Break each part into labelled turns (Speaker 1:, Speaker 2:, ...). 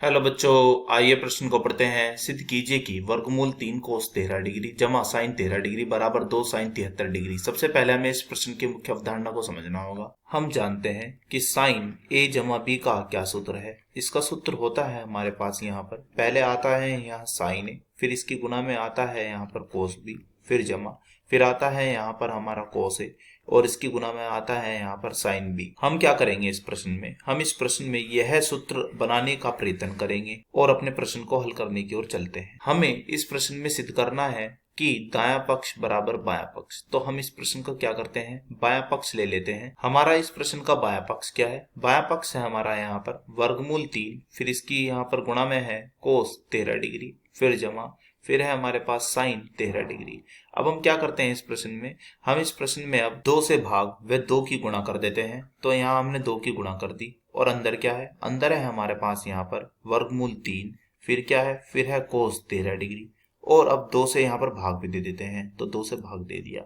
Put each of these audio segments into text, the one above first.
Speaker 1: Hello बच्चों, आइए प्रश्न को पढ़ते हैं। सिद्ध कीजिए कि वर्गमूल 3 cos 13 डिग्री जमा साइन 13 डिग्री बराबर 2 sin 73 डिग्री। सबसे पहले हमें इस प्रश्न की मुख्य अवधारणा को समझना होगा। हम जानते हैं कि साइन a जमा b का क्या सूत्र है। इसका सूत्र होता है हमारे पास यहाँ पर पहले आता है यहाँ साइन a, फिर इसकी गुना में आता है यहाँ पर cos b, फिर जमा, फिर आता है यहाँ पर हमारा cos a और इसकी गुना में आता है यहाँ पर साइन बी। हम क्या करेंगे इस प्रश्न में, हम इस प्रश्न में यह सूत्र बनाने का प्रयत्न करेंगे और अपने प्रश्न को हल करने की ओर चलते हैं। हमें इस प्रश्न में सिद्ध करना है कि दायां पक्ष बराबर बायां पक्ष। तो हम इस प्रश्न को क्या करते हैं, बायां पक्ष ले लेते हैं। हमारा इस प्रश्न का बायां पक्ष क्या है, बायां पक्ष है हमारा यहाँ पर वर्गमूल 3, फिर इसकी यहाँ पर गुणा में है कोस 13 डिग्री, फिर जमा, फिर है हमारे पास साइन 13 डिग्री। अब हम क्या करते हैं इस प्रश्न में, हम इस प्रश्न में अब 2 से भाग व 2 की गुणा कर देते हैं। तो यहाँ हमने 2 की गुणा कर दी और अंदर क्या है, अंदर है हमारे पास यहाँ पर वर्गमूल 3, फिर क्या है, फिर है कोस 13 डिग्री और अब 2 से यहाँ पर भाग भी दे देते हैं। तो 2 से भाग दे दिया।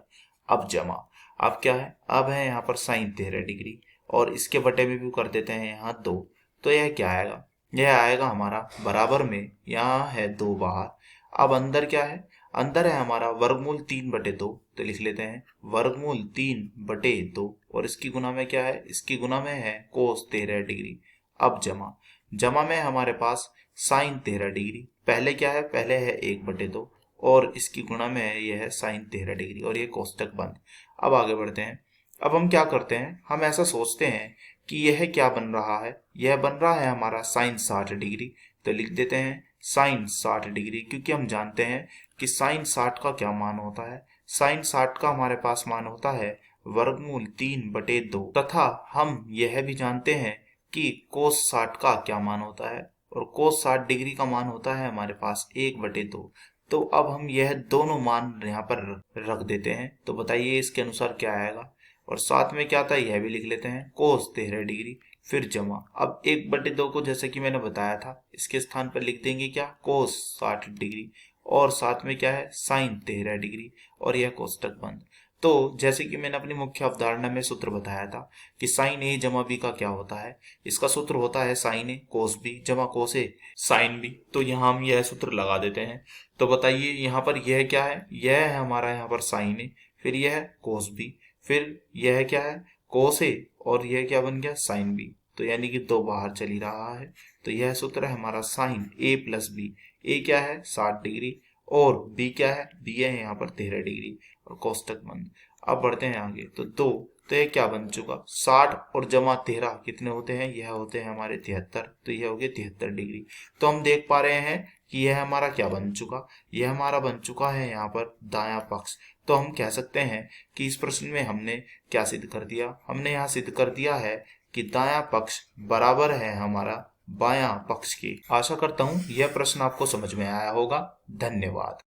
Speaker 1: अब जमा, अब क्या है, अब है यहाँ पर साइन 13 डिग्री और इसके बटे में भी कर देते हैं यहाँ 2। तो यह क्या आएगा, यह आएगा हमारा बराबर में, यहाँ है 2 बाहर। अब अंदर क्या है, अंदर है हमारा वर्गमूल 3/2। तो लिख लेते हैं वर्गमूल 3/2 और इसकी गुना में क्या है, इसकी गुना में है कोस 13 डिग्री। अब जमा, जमा में हमारे पास साइन 13 डिग्री, पहले क्या है, पहले है 1/2 और इसकी गुणा में है यह है साइन 13 डिग्री और ये कोष्टक बंद। अब आगे बढ़ते हैं। अब हम क्या करते हैं, हम ऐसा सोचते हैं कि यह क्या बन रहा है, यह बन रहा है हमारा साइन 60 डिग्री। तो लिख देते हैं साइन 60 डिग्री, क्योंकि हम जानते हैं कि साइन 60 का क्या मान होता है, साइन 60 का हमारे पास मान होता है वर्गमूल 3/2 तथा हम यह भी जानते हैं कि कोस 60 का क्या मान होता है और कोस 60 डिग्री का मान होता है हमारे पास 1/2। तो अब हम यह दोनों मान यहाँ पर रख देते हैं। तो बताइए इसके अनुसार क्या आएगा, और साथ में क्या था यह भी लिख लेते हैं कोस 13 डिग्री, फिर जमा। अब 1/2 को जैसे कि मैंने बताया था इसके स्थान पर लिख देंगे क्या, कोस 60 डिग्री और साथ में क्या है साइन 13 डिग्री और यह कोष्टक बंद। तो जैसे कि मैंने अपनी मुख्य अवधारणा में सूत्र बताया था कि साइन ए जमा बी का क्या होता है, इसका सूत्र होता है साइन ए कोस बी जमा कोस ए साइन बी। तो यहाँ हम यह सूत्र लगा देते हैं। तो बताइए यहाँ पर यह क्या है, यह है हमारा यहाँ पर साइन ए, फिर यह है कोस बी, फिर यह क्या है कोस ए और यह क्या बन गया साइन बी। तो यानी कि 2 बाहर चली रहा है। तो यह सूत्र है हमारा साइन ए प्लस बी। ए क्या है 60 डिग्री और बी क्या है, बी है यहाँ पर 13 डिग्री और कोष्टक बंद। अब बढ़ते हैं आगे। तो 2, तो यह क्या बन चुका, 60 और जमा 13 कितने होते हैं, यह होते हैं हमारे 73। तो यह हो गया 73 डिग्री। तो हम देख पा रहे हैं कि यह हमारा क्या बन चुका, यह हमारा बन चुका है यहाँ पर दायां पक्ष। तो हम कह सकते हैं कि इस प्रश्न में हमने क्या सिद्ध कर दिया, हमने यहाँ सिद्ध कर दिया है कि दायां पक्ष बराबर है हमारा बायां पक्ष की। आशा करता हूं यह प्रश्न आपको समझ में आया होगा। धन्यवाद।